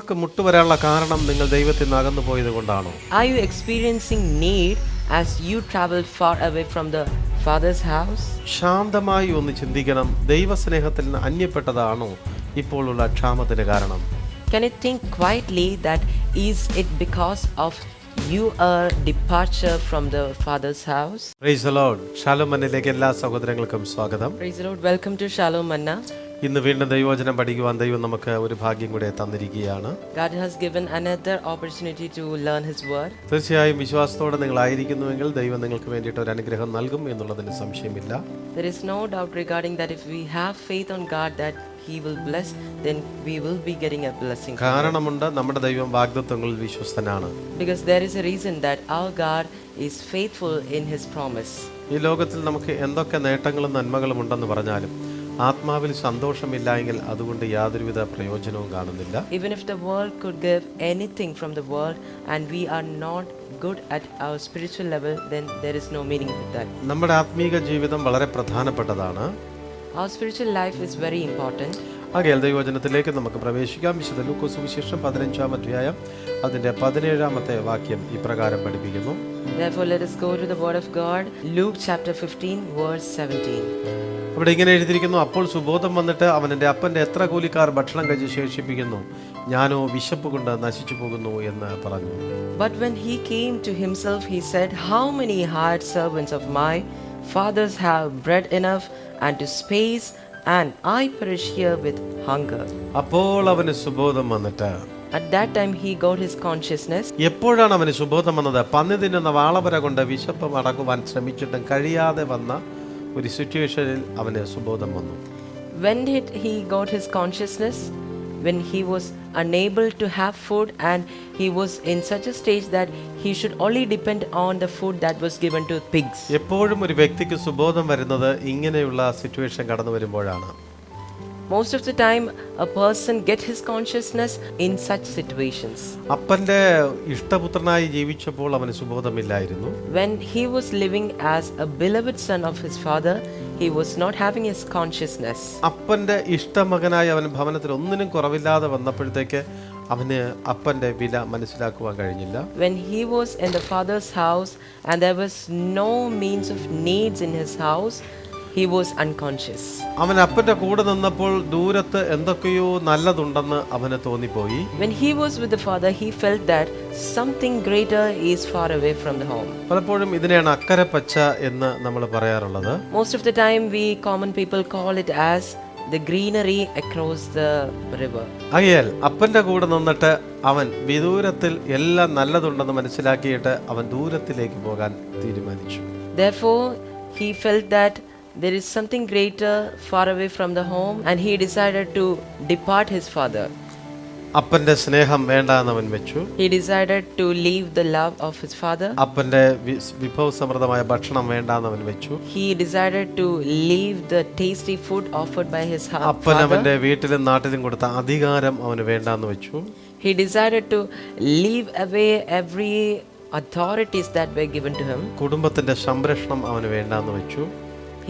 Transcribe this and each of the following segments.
നിങ്ങൾക്ക് മുട്ടുവരാനുള്ള കാരണം നിങ്ങൾ ദൈവത്തിൽ നിന്ന് അകന്നു പോയത് കൊണ്ടാണോ? Are you experiencing need as you travel far away from the Father's house? ശാന്തമായി ഒന്ന് ചിന്തിക്കണം. ദൈവസ്നേഹത്തിൽ നിന്ന് അന്യപ്പെട്ടതാണോ ഇപ്പോഴുള്ള ക്ഷാമത്തിന് കാരണം? Can you think quietly that is it because of your departure from the Father's house? Praise the Lord. Shalom മന്നയിലേക്ക് എല്ലാ സഹോദരങ്ങൾക്കും സ്വാഗതം. Praise the Lord. Welcome to Shalom Manna. ഇന്ന് വീണ്ടും ദൈവവചനം പഠിക്കുവാൻ ദൈവം നമുക്ക് ഒരു ഭാഗ്യം കൂടെ തന്നിരിക്കുകയാണ്. God has given another opportunity to learn His word. തീർച്ചയായും വിശ്വാസത്തോടെ നിങ്ങളായിരിക്കുന്നുവെങ്കിൽ ദൈവം നിങ്ങൾക്ക് വേണ്ടിയിട്ട് ഒരു അനുഗ്രഹം നൽകും എന്നുള്ളതിന് സംശയമില്ല. There is no doubt regarding that if we have faith on God that He will bless, then we will be getting a blessing. കാരണമുണ്ട്, നമ്മുടെ ദൈവം വാഗ്ദത്തങ്ങളിൽ വിശ്വസ്തനാണ്. Because there is a reason that our God is faithful in His promise. ഈ ലോകത്തിൽ നമുക്ക് എന്തൊക്കെ നേട്ടങ്ങളും നന്മകളും ഉണ്ടെന്ന് പറഞ്ഞാലും ആത്മാവിൽ സന്തോഷമില്ലെങ്കിൽ അതുകൊണ്ട് യാതൊരുവിധ പ്രയോജനവും കാണുന്നില്ല. Even if the world could give anything from the world and we are not good at our spiritual level, then there is no meaning with that. നമ്മുടെ ആത്മീക ജീവിതം വളരെ പ്രധാനപ്പെട്ടതാണ്. Our spiritual life is very important. ആകയാൽ ദൈവവചനത്തിലേക്ക് നമുക്ക് പ്രവേശിക്കാം. വിശുദ്ധ ലൂക്കോസ് സുവിശേഷം 15-ാം അധ്യായം അതിന്റെ 17-ാമത്തെ വാക്യം ഇപ്രകാരം പഠിപ്പിക്കുന്നു. Therefore let us go to the word of God. Luke chapter 15 verse 17. അവിടെ ഇങ്ങനെ എഴുതിയിരിക്കുന്നു, അപ്പോൾ സുബോധം വന്നിട്ട് അവൻ എൻ്റെ അപ്പൻ്റെ എത്ര കൂലിക്കാർ ഭക്ഷണം കഴിച്ച് ശേഷിപ്പിക്കുന്നു, ഞാനോ വിശപ്പ് കൊണ്ട് നശിച്ചു പോകുന്നു എന്ന് പറഞ്ഞു. But when he came to himself, he said, how many hired servants of my fathers have bread enough and to space, and I perish here with hunger. അപ്പോൾ അവന് സുബോധം വന്നിട്ട്. At that time he got his consciousness. എപ്പോഴാണ് അവന് സുബോധം വന്നത്? പന്നി തിന്നുന്ന വാളവര കൊണ്ട് വിശപ്പ് അടക്കുവാൻ ശ്രമിച്ചിട്ടും കഴിയാതെ വന്ന ഒരു സിറ്റുവേഷനിൽ അവന് സുബോധം വന്നു. When did he got his consciousness? When he was unable to have food and he was in such a stage that he should only depend on the food that was given to pigs. എപ്പോഴും ഒരു വ്യക്തിക്ക് സുബോധം വരുന്നത് ഇങ്ങനെയുള്ള situation കടന്നു വരുമ്പോഴാണ്. Most of the time a person get his consciousness in such situations. അപ്പന്റെ ഇഷ്ടപുത്രനായി ജീവിച്ചപ്പോൾ അവന് സുബോധമില്ലായിരുന്നു. When he was living as a beloved son of his father, he was not having his consciousness. അപ്പന്റെ ഇഷ്ടമകനായി അവൻ ഭവനത്തിൽ ഒന്നിനും കുറവില്ലാതെ വന്നപ്പോഴത്തേക്ക് അവന് അപ്പന്റെ വില മനസ്സിലാക്കുവാൻ കഴിഞ്ഞില്ല. When he was in the father's house and there was no means of needs in his house, he was unconscious. അവൻ അപ്പന്റെ കൂടെ നിന്നപ്പോൾ ദൂരത്ത് എന്തൊക്കെയോ നല്ലതുണ്ടെന്ന് അവന് തോന്നിപ്പോയി. When he was with the father, he felt that something greater is far away from the home. പലപ്പോഴും ഇതിനെയാണ് അക്കരെ പച്ച എന്ന് നമ്മൾ പറയാറുള്ളത്. Most of the time we common people call it as the greenery across the river. ആകയാൽ അപ്പന്റെ കൂടെ നിന്നിട്ട് അവൻ വിദൂരത്തിൽ എല്ലാം നല്ലതുണ്ടെന്ന് മനസ്സിലാക്കിയിട്ട് അവൻ ദൂരത്തിലേക്ക് പോകാൻ തീരുമാനിച്ചു. Therefore he felt that there is something greater far away from the home and he decided to depart his father. അപ്പന്റെ സ്നേഹം വേണ്ടാന്ന് അവൻ വെച്ചു. He decided to leave the love of his father. അപ്പന്റെ വിഭവസമൃദ്ധമായ ഭക്ഷണം വേണ്ടാന്ന് അവൻ വെച്ചു. He decided to leave the tasty food offered by his അപ്പൻ father. അവന്റെ വീട്ടിലും നാട്ടിലും കൊടുത്ത അധികാരം അവന് വേണ്ടാന്ന് വെച്ചു. He decided to leave away every authorities that were given to him. കുടുംബത്തിന്റെ സംരക്ഷണം അവന് വേണ്ടാന്ന് വെച്ചു.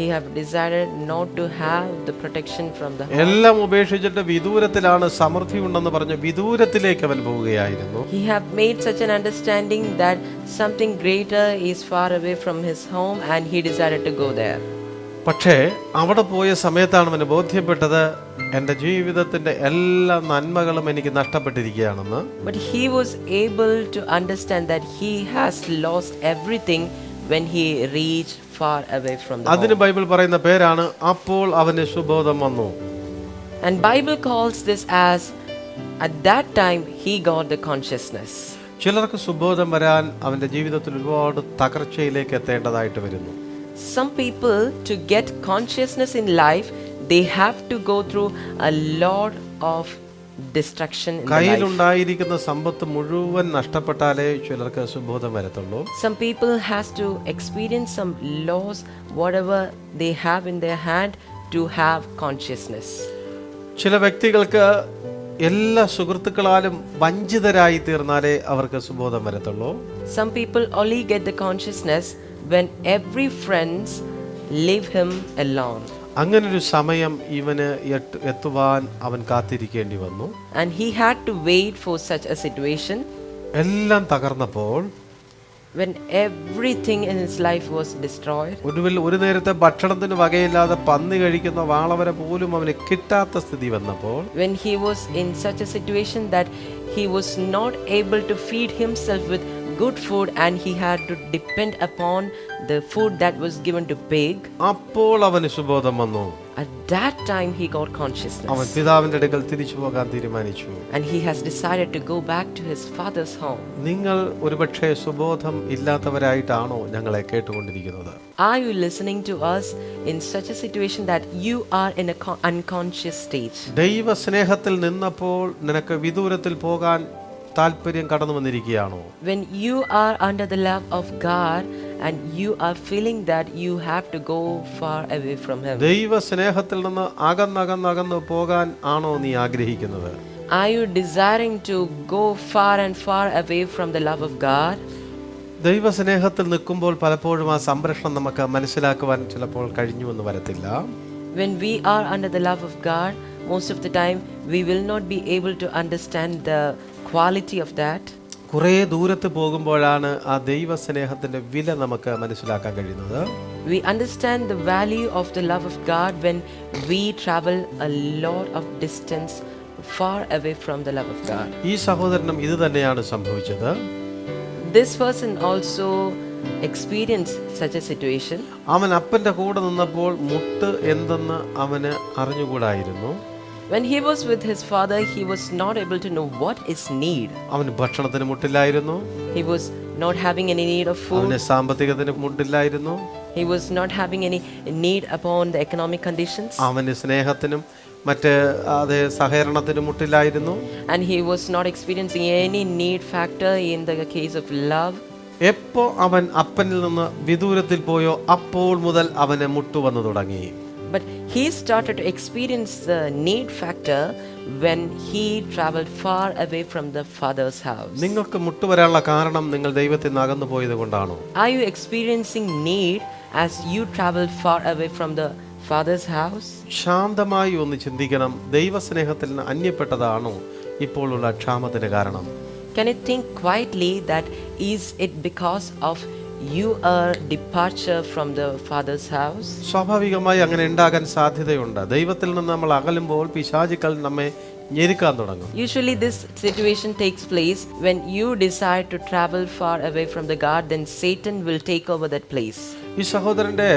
He have decided not to have the protection from the home. എല്ലാം ഉപേക്ഷിച്ചിട്ട് വിദൂരത്തിലാണ് സമൃദ്ധി ഉണ്ടെന്ന് പറഞ്ഞ് വിദൂരത്തിലേക്ക് അവൻ പോവുകയായിരുന്നു. He have made such an understanding that something greater is far away from his home and he decided to go there. പക്ഷേ അവിടെ പോയ സമയത്താണ് അവന് ബോധ്യപ്പെട്ടത്, എൻ്റെ ജീവിതത്തിന്റെ എല്ലാ നന്മകളും എനിക്ക് നഷ്ടപ്പെട്ടിരിക്കുകയാണെന്ന്. But he was able to understand that he has lost everything when he reached far away from the അതിന് home. ബൈബിൾ പറയുന്ന പേരാണ് അപ്പോൾ അവന് സുബോധം വന്നു. And Bible calls this as at that time he got the consciousness. ചിലർക്ക് സുബോധം വരാൻ അവന്റെ ജീവിതത്തിൽ ഒരുപാട് തകർച്ചയിലേക്ക് എത്തേണ്ടതായിട്ട് വരുന്നു. Some people, to get consciousness in life, they have to go through a lot of destruction in life. കയ്യിലുണ്ടായിരിക്കുന്ന സമ്പത്ത് മുഴുവൻ നഷ്ടപ്പെട്ടാലേ ചിലർക്ക് സുബോധം വരത്തുള്ളൂ. Some people has to experience some loss, whatever they have in their hand, to have consciousness. ചില വ്യക്തികൾക്ക് എല്ലാ സുഹൃത്തുക്കളാലും വഞ്ചിതരായി തീർന്നാലേ അവർക്ക് സുബോധം വരത്തുള്ളൂ. Some people only get the consciousness when every friends leave him alone. അങ്ങനൊരു സമയം ഇവന് എത്തുവാൻ അവൻ കാത്തിരിക്കേണ്ടി വന്നു. And he had to wait for such a situation. എല്ലാം തകർന്നപ്പോൾ, When everything in his life was destroyed. ഒടുവിൽ ഒരു നേരത്തെ ഭക്ഷണത്തിന് വകയില്ലാതെ പന്നി കഴിക്കുന്ന വാളവരെ പോലും അവന് കിട്ടാത്ത സ്ഥിതി വന്നപ്പോൾ, When he was in such a situation that he was not able to feed himself with good food and he had to depend upon the food that was given to pig. അപ്പോൾ അവന് സുബോധം വന്നു. At that time he got അവൻ consciousness. പിതാവിന്റെ അടുക്കൽ തിരിച്ചു പോകാൻ തീരുമാനിച്ചു. And he has decided to go back to his father's home. നിങ്ങൾ ഒരുപക്ഷെ സുബോധം ഇല്ലാത്തവരായിട്ടാണോ ഞങ്ങളെ കേട്ടുകൊണ്ടിരിക്കുന്നത്? Are you listening to us in such a situation that you are in a unconscious stage? ദൈവ സ്നേഹത്തിൽ നിന്നപ്പോൾ നിനക്ക് വിദൂരത്തിൽ പോകാൻ താല്പര്യം കടന്നു വന്നിരിക്കുകയാണോ? When you are under the love of God and you are feeling that you have to go far away from him. ദൈവ സ്നേഹത്തിൽ നിന്ന് അകന്നകന്നകന്ന് പോകാൻ ആണോ നീ ആഗ്രഹിക്കുന്നത്? Are you desiring to go far and far away from the love of God? ദൈവ സ്നേഹത്തിൽ നിൽക്കുമ്പോൾ പലപ്പോഴും ആ സംരക്ഷണം നമുക്ക് മനസ്സിലാക്കുവാൻ ചിലപ്പോൾ കഴിഞ്ഞുവെന്ന് വരത്തില്ല. When we are under the love of God, most of the time we will not be able to understand the quality of that. കുറേ ദൂരത്ത് പോകുമ്പോഴാണ് ആ ദൈവ സ്നേഹത്തിന്റെ വില നമുക്ക് മനസ്സിലാക്കാൻ കഴിയുന്നത്. We understand the value of the love of God when we travel a lot of distance far away from the love of God. ഈ സഹോദരനും ഇത് തന്നെയാണ് സംഭവിച്ചത്. This person also experienced such a situation. അവൻ അപ്പന്റെ കൂടെ നിന്നപ്പോൾ മുട്ട് എന്തെന്ന് അവന് അറിഞ്ഞുകൂടായിരുന്നു. When he was with his father, he was not able to know what is need. അവന് ഭക്ഷണത്തിന് മുട്ടില്ലായിരുന്നു. He was not having any need of food. അവന് സാമ്പത്തികത്തിന് മുട്ടില്ലായിരുന്നു. He was not having any need upon the economic conditions. അവന് സ്നേഹത്തിനും മറ്റ് അതേ സഹകരണത്തിനും മുട്ടില്ലായിരുന്നു. And he was not experiencing any need factor in the case of love. എപ്പോ അവൻ അപ്പനിൽ നിന്ന് വിദൂരത്തിൽ പോയോ അപ്പോൾ മുതൽ അവന് മുട്ടുവന്നു തുടങ്ങി. But he started to experience the need factor when he traveled far away from the father's house. നിങ്ങൾക്ക് മുട്ടുവരാനുള്ള കാരണം നിങ്ങൾ ദൈവത്തിൽ നിന്ന് അകന്നു പോയത് കൊണ്ടാണോ? Are you experiencing need as you traveled far away from the father's house? ശാന്തമായി ഒന്ന് ചിന്തിക്കണം. ദൈവസ്നേഹത്തിൽ നിന്ന് അന്യപ്പെട്ടതാണോ ഇപ്പോഴുള്ള ക്ഷാമത്തിന് കാരണം? Can you think quietly that is it because of you are departure from the father's house? സ്വാഭാവികമായി അങ്ങനെ ഉണ്ടാകാൻ സാധ്യതയുണ്ട്. ദൈവത്തിൽ നിന്ന് നമ്മൾ അകലുമ്പോൾ പിശാചുക്കൾ നമ്മെ ഞെരുക്കാൻ തുടങ്ങും. Usually this situation takes place when you decide to travel far away from the God, then Satan will take over that place. ഈ സഹോദരന്റെ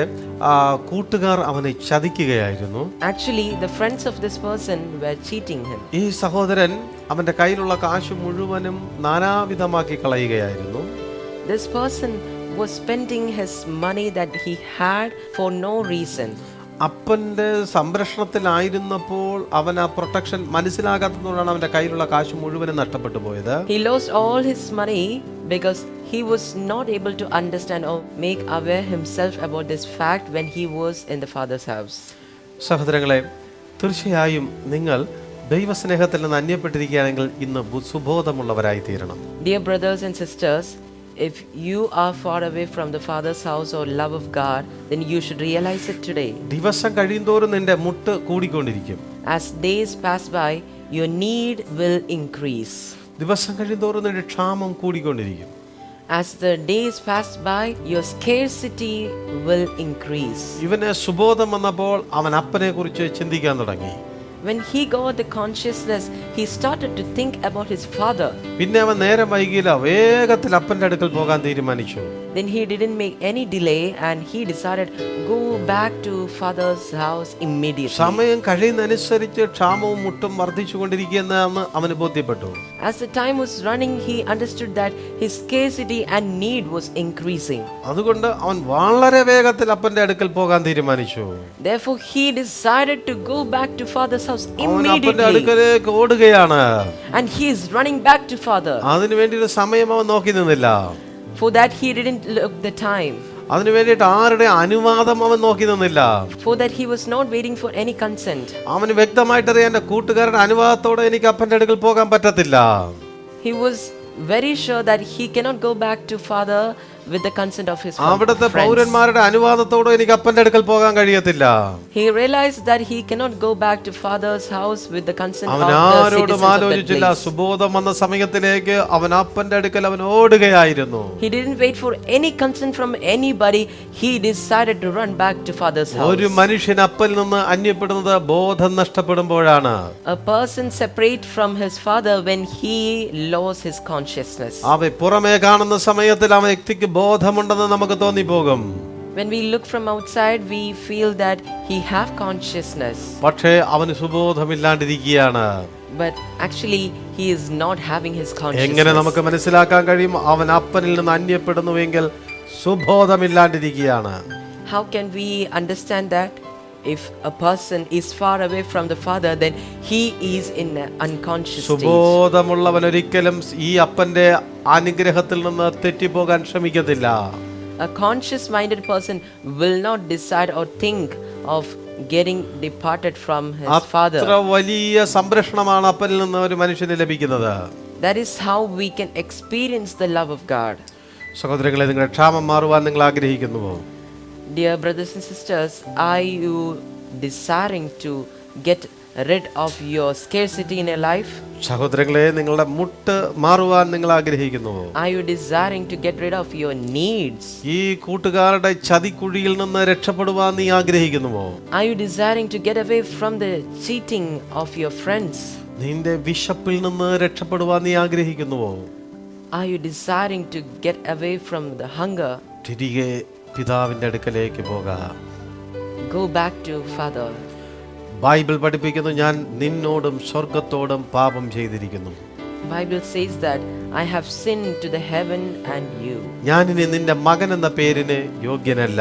കൂട്ടുകാർ അവനെ ചതിക്കുകയായിരുന്നു. Actually, the friends of this person were cheating him. ഈ സഹോദരൻ അവന്റെ കയ്യിലുള്ള കാശ് മുഴുവനും നാനാവിധമാക്കി കളയുകയായിരുന്നു. This person was spending his money that he had for no reason. അപ്പന്റെ സംരക്ഷണത്തിലായിരുന്നപ്പോൾ അവൻ ആ പ്രൊട്ടക്ഷൻ മനസ്സിലാകാത്തതുകൊണ്ടാണ് അവന്റെ കയ്യിലുള്ള കാശ് മുഴുവനും നഷ്ടപ്പെട്ടു പോയത്. He lost all his money because he was not able to understand or make aware himself about this fact when he was in the father's house. സഹോദരങ്ങളെ, തീർച്ചയായും നിങ്ങൾ ദൈവസ്നേഹത്തിൽ നിന്ന് അന്യപ്പെട്ടിരിക്കുകയാണെങ്കിൽ ഇന്ന് സുബോധമുള്ളവരായി തീരണം. Dear brothers and sisters, if you are far away from the father's house or love of God, then you should realize it today. ദിവസം കഴിയുന്തോറും നിന്റെ മുട്ട് കൂടിക്കൊണ്ടിരിക്കും. As days pass by, your need will increase. ദിവസം കഴിയുന്തോറും നിന്റെ ക്ഷാമം കൂടിക്കൊണ്ടിരിക്കും. As the days pass by, your scarcity will increase. ഇവന് സുബോധം വന്നപ്പോൾ അവൻ അപ്പനെ കുറിച്ച് ചിന്തിക്കാൻ തുടങ്ങി. When he got the consciousness, he started to think about his father. പിന്നെ അവൻ നേരം വൈകിയില്ല, വേഗത്തിൽ അപ്പന്റെ അടുക്കൽ പോകാൻ തീരുമാനിച്ചു. Then he didn't make any delay and he decided go back to father's house immediately. സമയം കഴിയുന്നതനുസരിച്ച് ക്ഷാമവും മുട്ടും വർദ്ധിച്ചുകൊണ്ടിരിക്കുകയെന്ന് അവന് ബോധ്യപ്പെട്ടു. As the time was running, he understood that his scarcity and need was increasing. അതുകൊണ്ട് അവൻ വളരെ വേഗത്തിൽ അപ്പന്റെ അടുക്കൽ പോകാൻ തീരുമാനിച്ചു. Therefore, he decided to go back to father's house അവൻ അപ്പന്റെ immediately. അടുക്കലേക്ക് ഓടുകയാണ്. And he is running back to father. അതിനു വേണ്ടി ഒരു സമയം അവൻ നോക്കി നിന്നില്ല. For that, he didn't look the time. അതിനു വേണ്ടിയിട്ട് ആരുടെ അനുവാദം അവൻ നോക്കി നിന്നില്ല. For that, he was not waiting for any consent. അവന് വ്യക്തമായിട്ടറിയാം എന്റെ കൂട്ടുകാരുടെ അനുവാദത്തോടെ എനിക്ക് അപ്പന്റെ അടുക്കൽ പോകാൻ പറ്റത്തില്ല. He was very sure that he cannot go back to father with the consent of his അവിടുത്തെ friends. പൗരന്മാരുടെ അനുവാദത്തോടെ എനിക്ക് അപ്പന്റെ അടുക്കൽ പോകാൻ കഴിയത്തില്ല. He realized that he cannot go back to father's house with the consent of അവൻ the ആരോടും citizens of that ആലോചിച്ചില്ല. place. സുബോധം വന്ന സമയത്തിലേക്ക് അവൻ അപ്പന്റെ അടുക്കൽ അവൻ ഓടുകയായിരുന്നു. He didn't wait for any consent from anybody. He decided to run back to father's house. ഒരു മനുഷ്യൻ അപ്പനിൽ നിന്ന് അന്യപ്പെടുന്നത് ബോധം നഷ്ടപ്പെടുമ്പോഴാണ്. A person separate from his father when he lost his consciousness. അവൻ പുറമേ കാണുന്ന സമയത്തിൽ ആ വ്യക്തിക്ക് ബോധമുണ്ടെന്ന് നമുക്ക് തോന്നിപ്പോകും. When we look from outside, we feel that he have consciousness. പക്ഷേ അവന് സുബോധമില്ലാണ്ടിരിക്കുകയാണ്. But actually, he is not having his എങ്ങനെ consciousness. നമുക്ക് മനസ്സിലാക്കാൻ കഴിയും അവൻ അപ്പനിൽ നിന്ന് അന്യപ്പെടുന്നുവെങ്കിൽ സുബോധമില്ലാണ്ടിരിക്കുകയാണ്? How can we understand that? If a person is far away from the father, then he is in an unconscious state. സുബോധമുള്ളവൻ ഒരിക്കലും ഈ അപ്പന്റെ അനുഗ്രഹത്തിൽ നിന്ന് തെറ്റിപ്പോകാൻ ശ്രമിക്കത്തില്ല. A conscious minded person will not decide or think of getting departed from his father. അത്ര വലിയ സംരക്ഷണമാണ് അപ്പനിൽ നിന്ന് ഒരു മനുഷ്യന് ലഭിക്കുന്നത്. That is how we can experience the love of God. സഹോദരങ്ങളെ, നിങ്ങളുടെ ക്ഷാമം മാറുവാൻ നിങ്ങൾ ആഗ്രഹിക്കുന്നുവോ? Dear brothers and sisters, are you desiring to get rid of your scarcity in your life? സഹോദരങ്ങളെ, നിങ്ങളുടെ മുട്ട് മാറുവാൻ നിങ്ങൾ ആഗ്രഹിക്കുന്നുവോ? Are you desiring to get rid of your needs? ഈ കൂട്ടുകാരുടെ ചതിക്കുഴിയിൽ നിന്ന് രക്ഷപ്പെടുവാൻ നീ ആഗ്രഹിക്കുന്നുവോ? Are you desiring to get away from the cheating of your friends? നിന്റെ വിശപ്പിൽ നിന്ന് രക്ഷപ്പെടുവാൻ നീ ആഗ്രഹിക്കുന്നുവോ? Are you desiring to get away from the hunger? തിരികെ പിതാവിന്റെ അടുക്കലേക്ക് പോകാം. Go back to Father. Bible പഠിപ്പിക്കുന്നു, ഞാൻ നിന്നോടും സ്വർഗത്തോടും പാപം ചെയ്തിരിക്കുന്നു. Bible says that I have sinned to the heaven and you. ഞാൻ ഇനി നിന്റെ മകൻ എന്ന പേരിന് യോഗ്യനല്ല.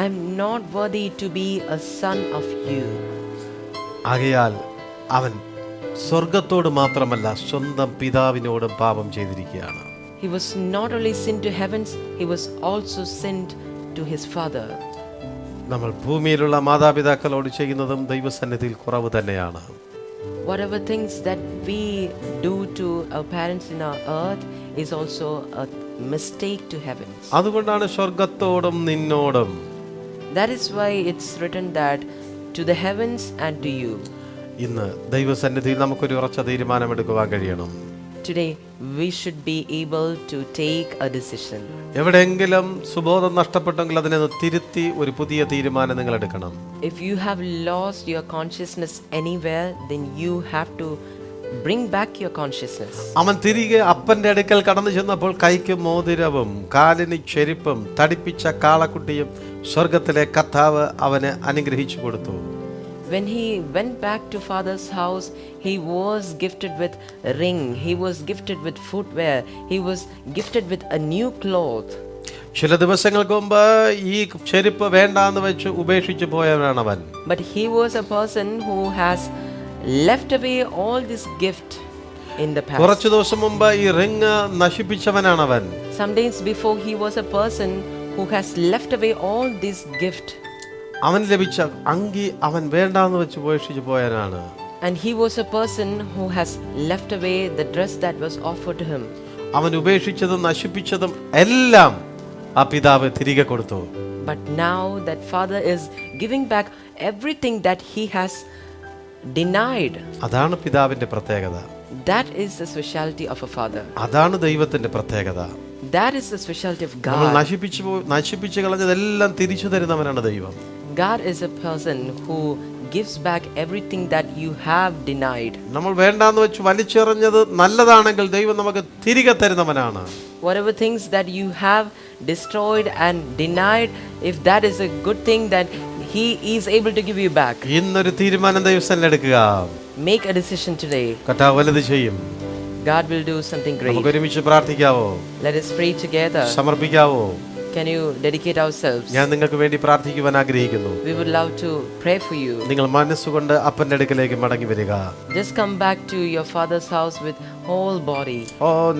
I am not worthy to be a son of you. ആകയാൽ അവൻ സ്വർഗത്തോട് മാത്രമല്ല സ്വന്തം പിതാവിനോടും പാപം ചെയ്തിരിക്കുകയാണ്. He was not only sinned to heavens, he was also sinned to his father. നമ്മൾ ഭൂമിയിലുള്ള മാതാപിതാക്കളോട് ചെയ്യുന്നതും ദൈവസന്നിധിയിൽ കുറവ് തന്നെയാണ്. Whatever things that we do to our parents in our earth is also a mistake to heavens. അതുകൊണ്ടാണ് സ്വർഗത്തോടും നിന്നോടും. That is why it's written that to the heavens and to you. ഇന്ന് ദൈവസന്നിധിയിൽ നമുക്കൊരു ഉറച്ച തീരുമാനമെടുക്കുവാൻ കഴിയണം. Today we should be able to take a decision. എവിടെയെങ്കിലും സുബോധം നഷ്ടപ്പെട്ടെങ്കിൽ അതിനെ തിരുത്തി ഒരു പുതിയ തീരുമാനം നിങ്ങൾ എടുക്കണം. If you have lost your consciousness anywhere, then you have to bring back your consciousness. അവൻ തിരികെ അപ്പന്റെ അടുക്കൽ കടന്നു ചെന്നപ്പോൾ കൈക്ക് മോതിരവും കാലിന് ചെരുപ്പും തടിപ്പിച്ച കാളക്കുട്ടിയും സ്വർഗത്തിലെ കർത്താവ് അവന് അനുഗ്രഹിച്ചു കൊടുത്തു. When he went back to father's house, he was gifted with a ring, he was gifted with footwear, he was gifted with a new cloth. ചില ദിവസങ്ങൾക്ക് മുമ്പ് ഈ ചെരുപ്പ് വേണ്ടാന്ന് വെച്ച് ഉപേക്ഷിച്ചു പോയവനാണ് അവൻ. But he was a person who has left away all this gift in the past. കുറച്ചു ദിവസം മുമ്പ് ഈ റിങ് നശിപ്പിച്ചവനാണ് അവൻ. Some days before, he was a person who has left away all this gift. അവൻ ലഭിച്ച അങ്കി അവൻ വേണ്ടാന്ന് വെച്ച് ഉപേക്ഷിച്ചു പോയവനാണ്. And he was a person who has left away the dress that was offered to him. അവൻ ഉപേക്ഷിച്ചതും നശിപ്പിച്ചതും എല്ലാം ആ പിതാവ് തിരികെ കൊടുത്തു. But now that father is giving back everything that he has denied. അതാണ് പിതാവിന്റെ പ്രത്യേകത. That is the specialty of a father. അതാണ് ദൈവത്തിന്റെ പ്രത്യേകത. That is the specialty of നമ്മൾ God. നശിപ്പിച്ചു കളഞ്ഞതെല്ലാം തിരിച്ചു തരുന്നവനാണ് ദൈവം. God is a person who gives back everything that you have denied. നമ്മൾ വേണ്ടാന്ന് വെച്ച് വലിച്ചെറിഞ്ഞത് നല്ലതാണെങ്കിൽ ദൈവം നമുക്ക് തിരികെ തരുന്നവനാണ്. Whatever things that you have destroyed and denied, if that is a good thing, then he is able to give you back. ഇന്നൊരു തീരുമാനം ദൈവസന്നിധിയിൽ എടുക്കുക. Make a decision today. കർത്താവ് വലുത് ചെയ്യും. God will do something great. നമുക്ക് ഒരുമിച്ച് പ്രാർത്ഥിക്കാവോ? Let us pray together. സമർപ്പിക്കാവോ? Can you dedicate ourselves? ഞാൻ നിങ്ങൾക്ക് വേണ്ടി പ്രാർത്ഥിക്കുവാൻ ആഗ്രഹിക്കുന്നു. We would love to pray for you. നിങ്ങൾ മനസ്സുകൊണ്ട് അപ്പന്റെ അടുക്കലേക്ക് മടങ്ങി വരിക. Just come back to your father's house with whole body.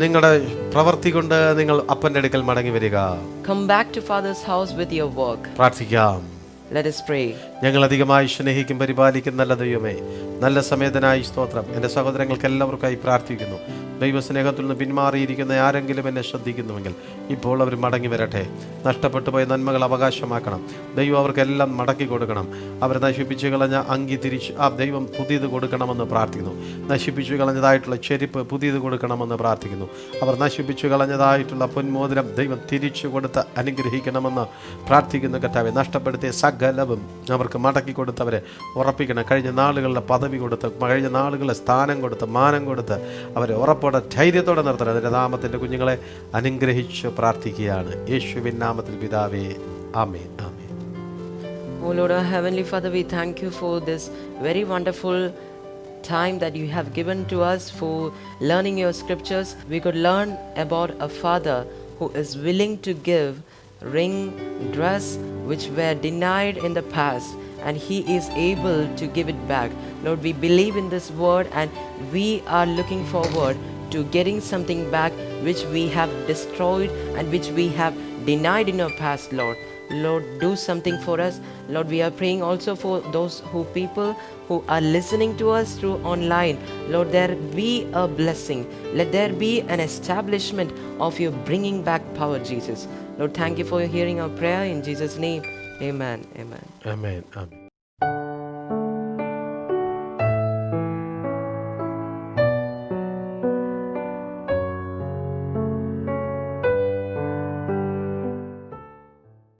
നിങ്ങളുടെ പ്രവൃത്തി കൊണ്ട് നിങ്ങൾ അപ്പന്റെ അടുക്കൽ മടങ്ങി വരിക. Come back to father's house with your work. പ്രാർത്ഥിക്കാം. Let us pray. ഞങ്ങൾ അധികമായി സ്നേഹിക്കും പരിപാലിക്കും നല്ല ദൈവമേ, നല്ല സമയത്തിനായി സ്തോത്രം. എൻ്റെ സഹോദരങ്ങൾക്ക് എല്ലാവർക്കായി പ്രാർത്ഥിക്കുന്നു. ദൈവസ്നേഹത്തിൽ നിന്ന് പിന്മാറിയിരിക്കുന്ന ആരെങ്കിലും എന്നെ ശ്രദ്ധിക്കുന്നുവെങ്കിൽ ഇപ്പോൾ അവർ മടങ്ങി വരട്ടെ. നഷ്ടപ്പെട്ടു പോയ നന്മകൾ അവകാശമാക്കണം. ദൈവം അവർക്കെല്ലാം മടക്കി കൊടുക്കണം. അവർ നശിപ്പിച്ചു കളഞ്ഞ അങ്കി തിരിച്ച് ദൈവം പുതിയത് കൊടുക്കണമെന്ന് പ്രാർത്ഥിക്കുന്നു. നശിപ്പിച്ചു കളഞ്ഞതായിട്ടുള്ള ചെരുപ്പ് പുതിയത് കൊടുക്കണമെന്ന് പ്രാർത്ഥിക്കുന്നു. അവർ നശിപ്പിച്ചു കളഞ്ഞതായിട്ടുള്ള പൊന്മോതിരം ദൈവം തിരിച്ചു കൊടുത്ത് അനുഗ്രഹിക്കണമെന്ന് പ്രാർത്ഥിക്കുന്നു. കർത്താവേ, നഷ്ടപ്പെടുത്തിയ സകലവും അവർക്ക് മടക്കി കൊടുത്തവരെ ഉറപ്പിക്കണം. കഴിഞ്ഞ നാളുകളിലെ പദവി കൊടുത്ത്, കഴിഞ്ഞ നാളുകളിലെ സ്ഥാനം കൊടുത്ത്, മാനം കൊടുത്ത് അവരെ ഉറപ്പോടെ ധൈര്യത്തോടെ നിർത്തണം. അതിൻ്റെ നാമത്തിൻ്റെ കുഞ്ഞുങ്ങളെ അനുഗ്രഹിച്ച് പ്രാർത്ഥിക്കുകയാണ് യേശുവിൻ നാമത്തിൽ പിതാവേ, ആമേൻ, ആമേൻ. Oh Lord, our Heavenly Father, we thank you for this very wonderful time that you have given to us for learning your scriptures. We could learn about a father who is willing to give ring, dress which were denied in the past, and he is able to give it back. Lord, we believe in this word and we are looking forward to getting something back which we have destroyed and which we have denied in our past, Lord. Lord, do something for us. Lord, we are praying also for those people who are listening to us through online. Lord, there be a blessing. Let there be an establishment of your bringing back power, Jesus. Lord, thank you for hearing our prayer in Jesus' name. Amen. Amen. Amen, amen.